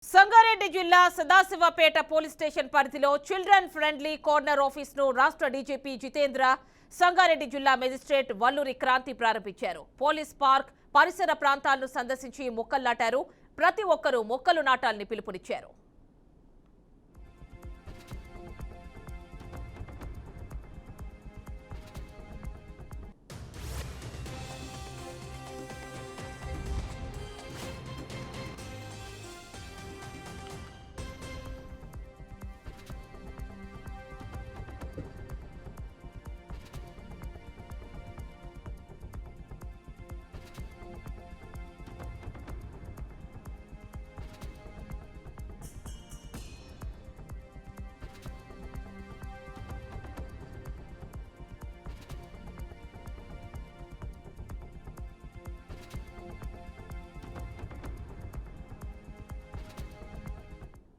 సంగారెడ్డి జిల్లా Sadasivpet police station పరిధిలో children friendly corner office ను రాష్ట్ర డీజీపీ జితేంద్ర సంగారెడ్డి జిల్లా మెజిస్ట్రేట్ వల్లూరి క్రాంతి ప్రారంభించారు. పోలీస్ పార్క్ పరిసర ప్రాంతాలను సందర్శించి మొక్కలు నాటారు. ప్రతి ఒక్కరూ మొక్కలు నాటాలని పిలుపునిచ్చారు.